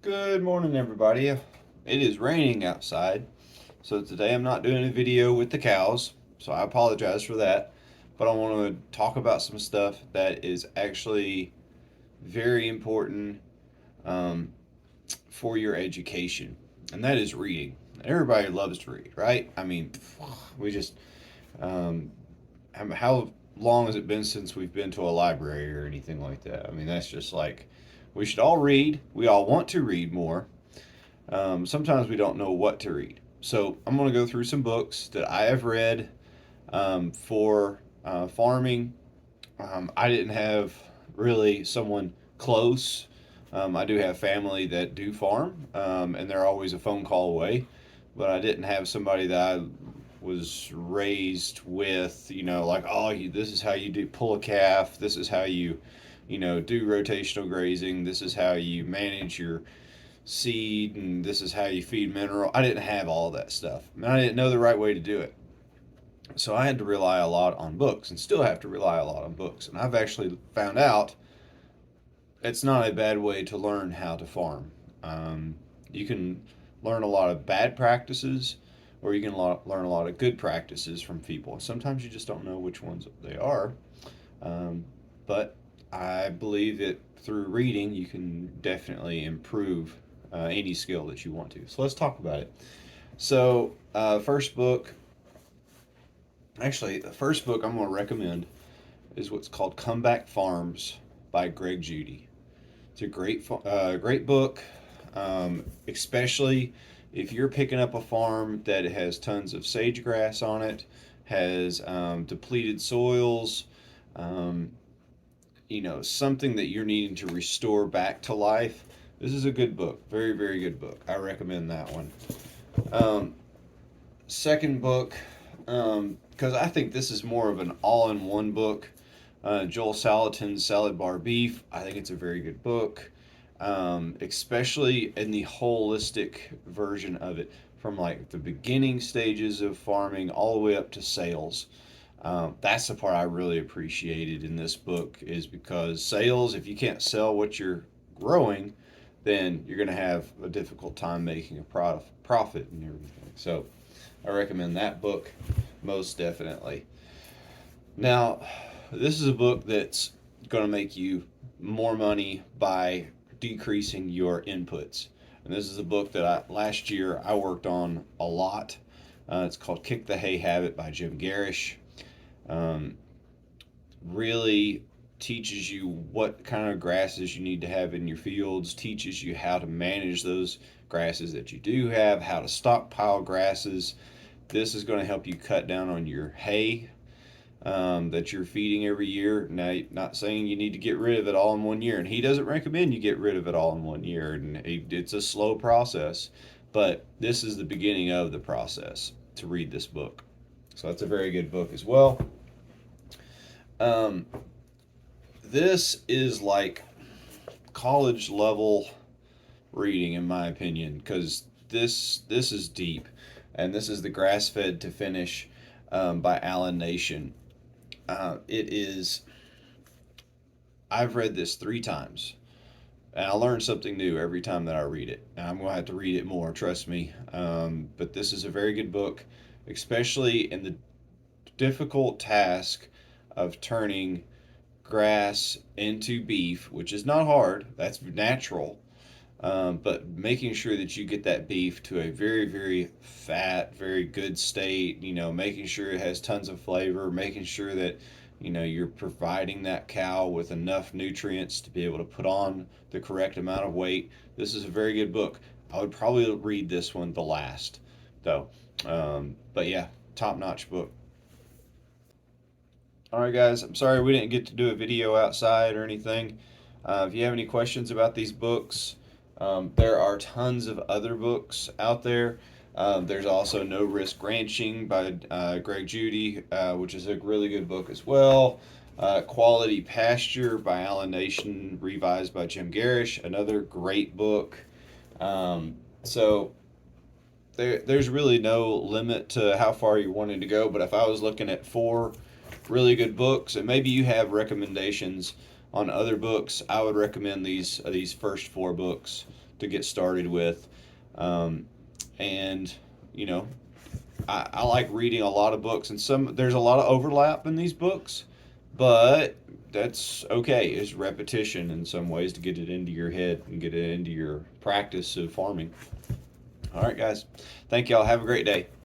Good morning, everybody. It is raining outside, so today I'm not doing a video with the cows, so I apologize for that. But I want to talk about some stuff that is actually very important um, for your education, and that is reading. Everybody loves to read, right? I mean, we just, um, how long has it been since we've been to a library or anything like that? I mean, that's just like, we should all read. We all want to read more. Sometimes we don't know what to read. So I'm going to go through some books that I have read for farming. I didn't have really someone close. I do have family that do farm, and they're always a phone call away. But I didn't have somebody that I was raised with, like, oh, this is how you do pull a calf. This is how you do rotational grazing. This is how you manage your seed, and this is how you feed mineral. I didn't have all that stuff, and I didn't know the right way to do it. So I had to rely a lot on books, and still have to rely a lot on books. And I've actually found out it's not a bad way to learn how to farm. You can learn a lot of bad practices, or you can learn a lot of good practices from people. Sometimes you just don't know which ones they are. But I believe that through reading, you can definitely improve any skill that you want to. So let's talk about it. So, first book, actually, the first book I'm going to recommend is what's called Comeback Farms by Greg Judy. It's a great book, especially if you're picking up a farm that has tons of sage grass on it, has depleted soils, um, something that you're needing to restore back to life. This is a good book. Very, very good book. I recommend that one. Um, Second book, because I think this is more of an all in one book. Joel Salatin's Salad Bar Beef. I think it's a very good book, especially in the holistic version of it, from like the beginning stages of farming all the way up to sales. That's the part I really appreciated in this book, is because sales, if you can't sell what you're growing, then you're going to have a difficult time making a profit and everything. So I recommend that book most definitely. Now, this is a book that's going to make you more money by decreasing your inputs. And this is a book that last year I worked on a lot. It's called Kick the Hay Habit by Jim Garish. Um, really teaches you what kind of grasses you need to have in your fields, teaches you how to manage those grasses that you do have, how to stockpile grasses. This is going to help you cut down on your hay that you're feeding every year. Now, not saying you need to get rid of it all in one year, and he doesn't recommend you get rid of it all in one year, and it's a slow process, but this is the beginning of the process to read this book. So that's a very good book as well. Um, this is like college level reading, in my opinion, because this is deep, and this is the Grassfed to Finish by Alan Nation. It is. I've read this 3 times, and I learn something new every time that I read it. And I'm gonna have to read it more, trust me. But this is a very good book, especially in the difficult task of turning grass into beef, which is not hard. That's natural. But making sure that you get that beef to a very, very fat, very good state, making sure it has tons of flavor, making sure that, you're providing that cow with enough nutrients to be able to put on the correct amount of weight. This is a very good book. I would probably read this one the last, though. But yeah, top notch book. All right, guys, I'm sorry we didn't get to do a video outside or anything. If you have any questions about these books, there are tons of other books out there. There's also No Risk Ranching by Greg Judy, which is a really good book as well. Quality Pasture by Alan Nation, revised by Jim Garish, another great book. So there's really no limit to how far you're wanting to go, but if I was looking at 4 really good books, and maybe you have recommendations on other books, I would recommend these first 4 books to get started with. And you know, I like reading a lot of books, and there's a lot of overlap in these books, but that's okay. It's repetition in some ways to get it into your head and get it into your practice of farming. All right, guys. Thank y'all. Have a great day.